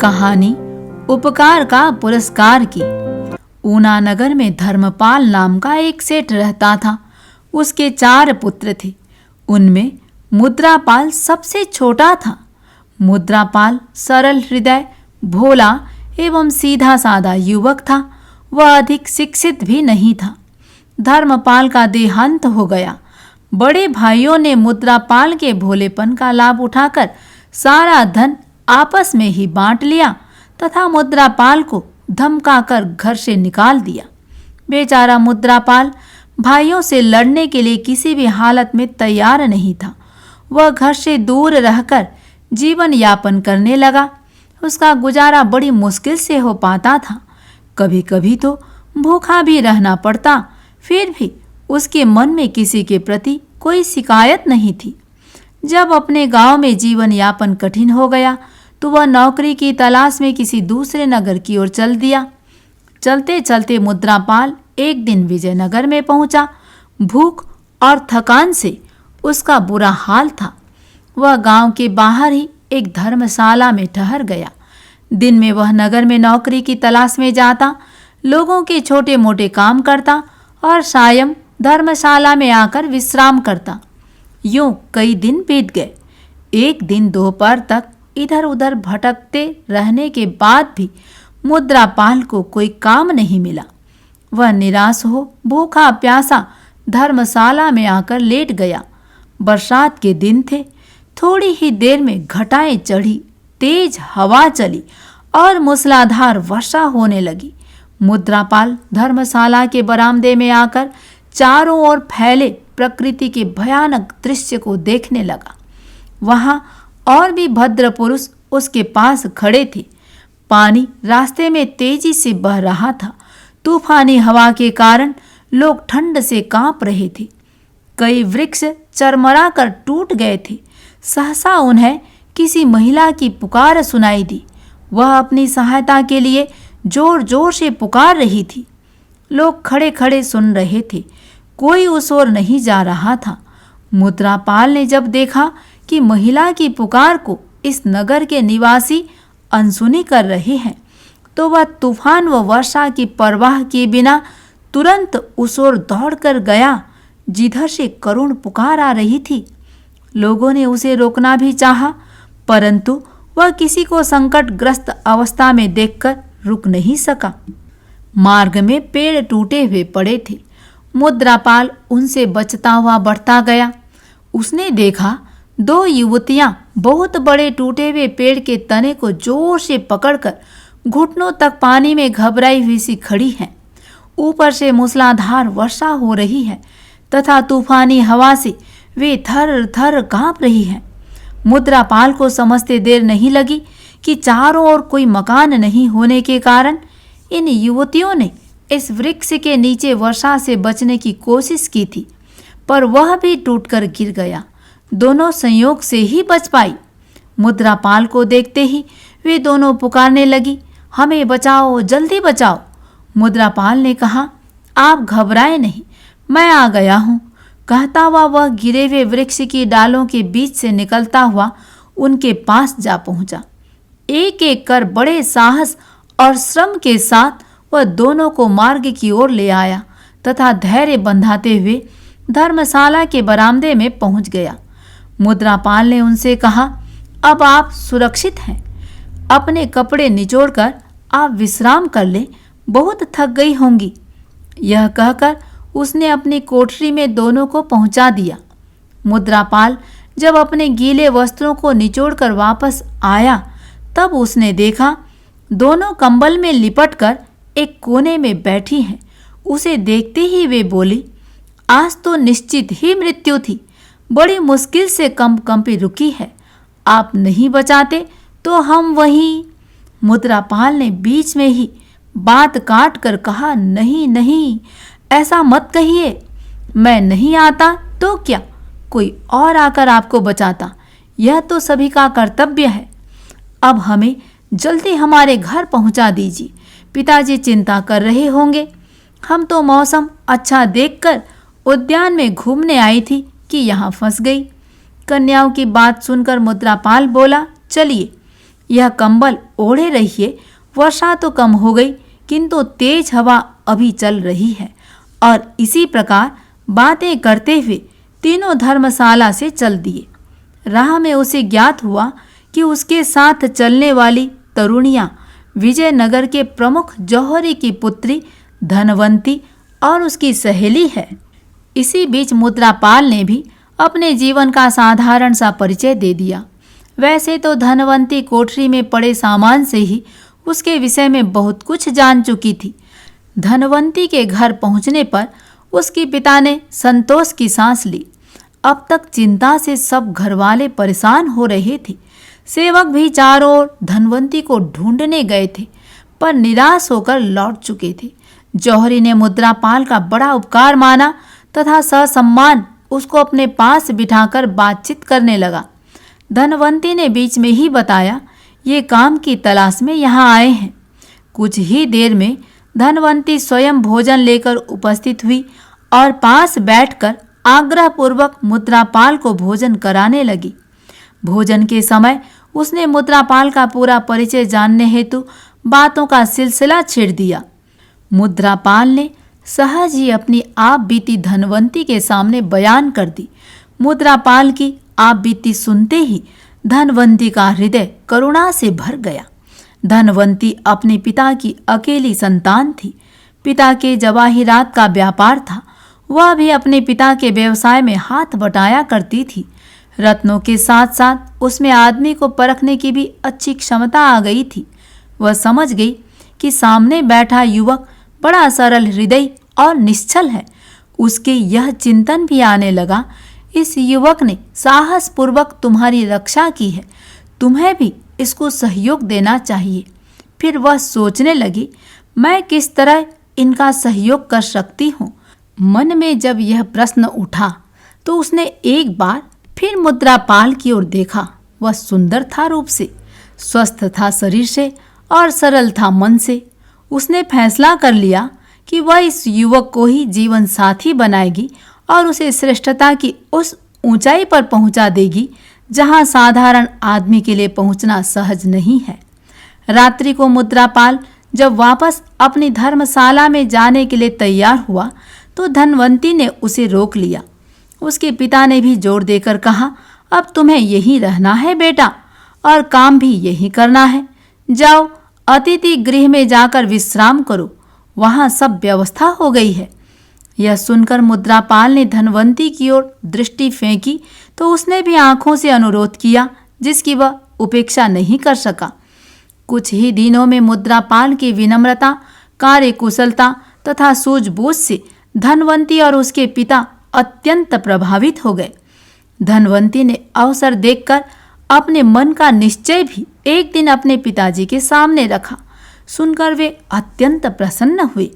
कहानी उपकार का पुरस्कार की। ऊना नगर में धर्मपाल नाम का एक सेठ रहता था। उसके 4 पुत्र थे। उनमें मुद्रापाल सबसे छोटा था। मुद्रापाल सरल हृदय, भोला एवं सीधा साधा युवक था। वह अधिक शिक्षित भी नहीं था। धर्मपाल का देहांत हो गया। बड़े भाइयों ने मुद्रापाल के भोलेपन का लाभ उठाकर सारा धन आपस में ही बांट लिया तथा मुद्रापाल को धमकाकर घर से निकाल दिया। बेचारा मुद्रापाल भाइयों से लड़ने के लिए किसी भी हालत में तैयार नहीं था। वह घर से दूर रहकर जीवन यापन करने लगा। उसका गुजारा बड़ी मुश्किल से हो पाता था। कभी कभी तो भूखा भी रहना पड़ता। फिर भी उसके मन में किसी के प्रति कोई शिकायत नहीं थी। जब अपने गांव में जीवन यापन कठिन हो गया तो वह नौकरी की तलाश में किसी दूसरे नगर की ओर चल दिया। चलते चलते मुद्रापाल एक दिन विजयनगर में पहुंचा। भूख और थकान से उसका बुरा हाल था। वह गांव के बाहर ही एक धर्मशाला में ठहर गया। दिन में वह नगर में नौकरी की तलाश में जाता, लोगों के छोटे मोटे काम करता और सायं धर्मशाला में आकर विश्राम करता। यूं कई दिन बीत गए। एक दिन दोपहर तक इधर उधर भटकते रहने के बाद भी मुद्रापाल को कोई काम नहीं मिला। वह निराश हो भूखा प्यासा धर्मशाला में आकर लेट गया। बरसात के दिन थे। थोड़ी ही देर में घटाएं चढ़ी, तेज हवा चली और मूसलाधार वर्षा होने लगी। मुद्रापाल धर्मशाला के बरामदे में आकर चारों ओर फैले प्रकृति के भयानक दृश्य को देखने लगा। वहां और भी भद्र पुरुष उसके पास खड़े थे। पानी रास्ते में तेजी से बह रहा था। तूफानी हवा के कारण लोग ठंड से कांप रहे थे। कई वृक्ष चरमरा कर टूट गए थे। सहसा उन्हें किसी महिला की पुकार सुनाई दी। वह अपनी सहायता के लिए जोर जोर से पुकार रही थी। लोग खड़े खड़े सुन रहे थे। कोई उस ओर नहीं जा रहा था। मुद्रापाल ने जब देखा कि महिला की पुकार को इस नगर के निवासी अनसुनी कर रहे हैं तो वह तूफान व वर्षा की परवाह किए बिना तुरंत उस ओर दौड़कर गया जिधर से करुण पुकार आ रही थी। लोगों ने उसे रोकना भी चाहा, परंतु वह किसी को संकटग्रस्त अवस्था में देखकर रुक नहीं सका। मार्ग में पेड़ टूटे हुए पड़े थे। मुद्रापाल उनसे बचता हुआ बढ़ता गया। उसने देखा 2 युवतियां बहुत बड़े टूटे हुए पेड़ के तने को जोर से पकड़कर घुटनों तक पानी में घबराई हुई सी खड़ी हैं। ऊपर से मूसलाधार वर्षा हो रही है तथा तूफानी हवा से वे थर थर कांप रही हैं। मुद्रापाल को समझते देर नहीं लगी कि चारों ओर कोई मकान नहीं होने के कारण इन युवतियों ने इस वृक्ष के नीचे वर्षा से बचने की कोशिश की थी, पर वह भी टूटकर गिर गया। दोनों संयोग से ही बच पाई। मुद्रापाल को देखते ही वे दोनों पुकारने लगी, हमें बचाओ, जल्दी बचाओ। मुद्रापाल ने कहा, आप घबराए नहीं, मैं आ गया हूँ। कहता हुआ वह गिरे हुए वृक्ष की डालों के बीच से निकलता हुआ उनके पास जा पहुंचा। एक एक कर बड़े साहस और श्रम के साथ वह दोनों को मार्ग की ओर ले आया तथा धैर्य बंधाते हुए धर्मशाला के बरामदे में पहुंच गया। मुद्रापाल ने उनसे कहा, अब आप सुरक्षित हैं। अपने कपड़े निचोड़कर आप विश्राम कर लें, बहुत थक गई होंगी। यह कहकर उसने अपनी कोठरी में दोनों को पहुंचा दिया। मुद्रापाल जब अपने गीले वस्त्रों को निचोड़कर वापस आया तब उसने देखा दोनों कंबल में लिपटकर एक कोने में बैठी हैं। उसे देखते ही वे बोली, आज तो निश्चित ही मृत्यु थी। बड़ी मुश्किल से कंपी रुकी है। आप नहीं बचाते तो हम वहीं। मुद्रापाल ने बीच में ही बात काट कर कहा, नहीं नहीं, ऐसा मत कहिए। मैं नहीं आता तो क्या, कोई और आकर आपको बचाता। यह तो सभी का कर्तव्य है। अब हमें जल्दी हमारे घर पहुंचा दीजिए। पिताजी चिंता कर रहे होंगे। हम तो मौसम अच्छा देखकर उद्यान में घूमने आई थी कि यहाँ फंस गई। कन्याओं की बात सुनकर मुद्रापाल बोला, चलिए यह कंबल ओढ़े रहिए, वर्षा तो कम हो गई किंतु तेज हवा अभी चल रही है। और इसी प्रकार बातें करते हुए तीनों धर्मशाला से चल दिए। राह में उसे ज्ञात हुआ कि उसके साथ चलने वाली तरुणियां विजयनगर के प्रमुख जौहरी की पुत्री धनवंती और उसकी सहेली है। इसी बीच मुद्रापाल ने भी अपने जीवन का साधारण सा परिचय दे दिया। वैसे तो धनवंती कोठरी में पड़े सामान से ही उसके विषय में बहुत कुछ जान चुकी थी। धनवंती के घर पहुंचने पर उसके पिता ने संतोष की सांस ली। अब तक चिंता से सब घरवाले परेशान हो रहे थे। सेवक भी चारों ओर धनवंती को ढूंढने गए थे, पर निराश होकर लौट चुके थे। जौहरी ने मुद्रापाल का बड़ा उपकार माना तथा ससम्मान उसको अपने पास बिठाकर बातचीत करने लगा। धनवंती ने बीच में ही बताया, ये काम की तलाश में यहाँ आए हैं। कुछ ही देर में धनवंती स्वयं भोजन लेकर उपस्थित हुई और पास बैठकर आग्रहपूर्वक मुद्रापाल को भोजन कराने लगी। भोजन के समय उसने मुद्रापाल का पूरा परिचय जानने हेतु बातों का सिलसिला छेड़ दिया। मुद्रापाल ने सहज ही अपनी आप बीती धनवंती के सामने बयान कर दी। मुद्रापाल की आप बीती सुनते ही धनवंती का हृदय करुणा से भर गया। धनवंती अपने पिता की अकेली संतान थी। पिता के जवाहिरात का व्यापार था। वह भी अपने पिता के व्यवसाय में हाथ बटाया करती थी। रत्नों के साथ साथ उसमें आदमी को परखने की भी अच्छी क्षमता आ गई थी। वह समझ गई कि सामने बैठा युवक बड़ा सरल हृदय और निश्चल है। उसके यह चिंतन भी आने लगा, इस युवक ने साहसपूर्वक तुम्हारी रक्षा की है, तुम्हें भी इसको सहयोग देना चाहिए। फिर वह सोचने लगी, मैं किस तरह इनका सहयोग कर सकती हूँ। मन में जब यह प्रश्न उठा तो उसने एक बार फिर मुद्रापाल की ओर देखा। वह सुंदर था रूप से, स्वस्थ था शरीर से और सरल था मन से। उसने फैसला कर लिया कि वह इस युवक को ही जीवन साथी बनाएगी और उसे श्रेष्ठता की उस ऊंचाई पर पहुंचा देगी जहां साधारण आदमी के लिए पहुंचना सहज नहीं है। रात्रि को मुद्रापाल जब वापस अपनी धर्मशाला में जाने के लिए तैयार हुआ तो धनवंती ने उसे रोक लिया। उसके पिता ने भी जोर देकर कहा, अब तुम्हें यहीं रहना है बेटा, और काम भी यही करना है। जाओ अतिथि गृह में जाकर विश्राम करो, वहां सब व्यवस्था हो गई है। यह सुनकर मुद्रापाल ने धनवंती की ओर दृष्टि फेंकी तो उसने भी आंखों से अनुरोध किया, जिसकी वह उपेक्षा नहीं कर सका। कुछ ही दिनों में मुद्रापाल की विनम्रता, कार्यकुशलता तथा सूझबूझ से धनवंती और उसके पिता अत्यंत प्रभावित हो गए। धनवंती ने अवसर देखकर अपने मन का निश्चय भी एक दिन अपने पिताजी के सामने रखा। सुनकर वे अत्यंत प्रसन्न हुए।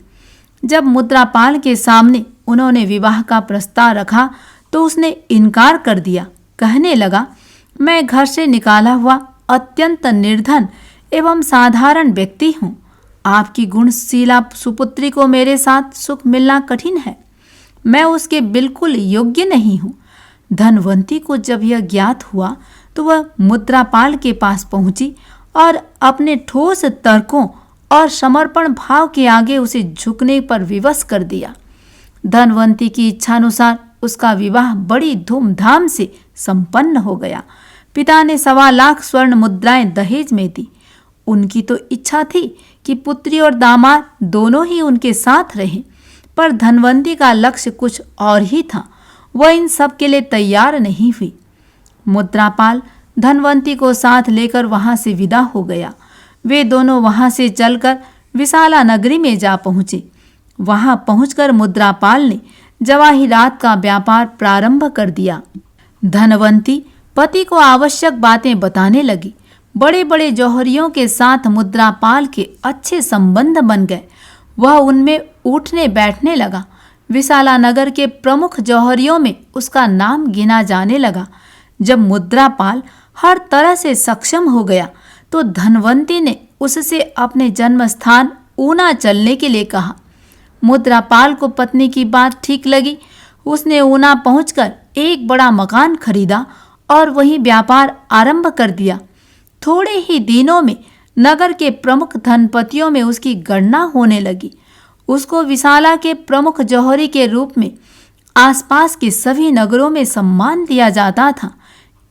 जब मुद्रापाल के सामने उन्होंने विवाह का प्रस्ताव रखा तो उसने इनकार कर दिया। कहने लगा, मैं घर से निकाला हुआ अत्यंत निर्धन एवं साधारण व्यक्ति हूँ। आपकी गुणशीला सुपुत्री को मेरे साथ सुख मिलना कठिन है। मैं उसके बिल्कुल योग्य नहीं हूँ। धनवंती को जब यह ज्ञात हुआ तो वह मुद्रापाल के पास पहुंची और अपने ठोस तर्कों और समर्पण भाव के आगे उसे झुकने पर विवश कर दिया। धनवंती की इच्छानुसार उसका विवाह बड़ी धूमधाम से संपन्न हो गया। पिता ने 1.25 लाख स्वर्ण मुद्राएं दहेज में दी। उनकी तो इच्छा थी कि पुत्री और दामाद दोनों ही उनके साथ रहें, पर धनवंती का लक्ष्य कुछ और ही था। वह इन सब के लिए तैयार नहीं हुई। मुद्रापाल धनवंती को साथ लेकर वहां से विदा हो गया। वे दोनों वहां से चलकर विशाला नगरी में जा पहुंचे। वहां पहुंचकर मुद्रापाल ने जवाहिरात का व्यापार प्रारंभ कर दिया। धनवंती पति को आवश्यक बातें बताने लगी। बड़े बड़े जौहरियों के साथ मुद्रापाल के अच्छे संबंध बन गए। वह उनमें उठने बैठने लगा। विशाला नगर के प्रमुख जौहरियों में उसका नाम गिना जाने लगा। जब मुद्रापाल हर तरह से सक्षम हो गया तो धनवंती ने उससे अपने जन्म स्थान ऊना चलने के लिए कहा। मुद्रापाल को पत्नी की बात ठीक लगी। उसने ऊना पहुंचकर एक बड़ा मकान खरीदा और वहीं व्यापार आरंभ कर दिया। थोड़े ही दिनों में नगर के प्रमुख धनपतियों में उसकी गणना होने लगी। उसको विशाला के प्रमुख जौहरी के रूप में आसपास के सभी नगरों में सम्मान दिया जाता था।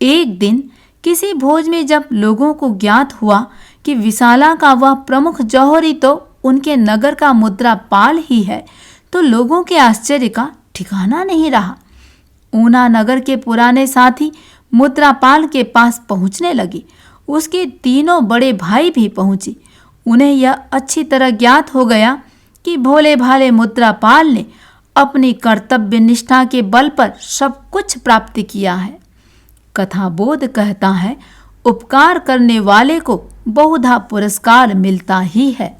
एक दिन किसी भोज में जब लोगों को ज्ञात हुआ कि विशाला का वह प्रमुख जौहरी तो उनके नगर का मुद्रापाल ही है, तो लोगों के आश्चर्य का ठिकाना नहीं रहा। ऊना नगर के पुराने साथी मुद्रापाल के पास पहुंचने लगे। उसके तीनों बड़े भाई भी पहुंचे। उन्हें यह अच्छी तरह ज्ञात हो गया कि भोले भाले मुद्रापाल ने अपनी कर्तव्य निष्ठा के बल पर सब कुछ प्राप्त किया है। कथाबोध कहता है, उपकार करने वाले को बहुधा पुरस्कार मिलता ही है।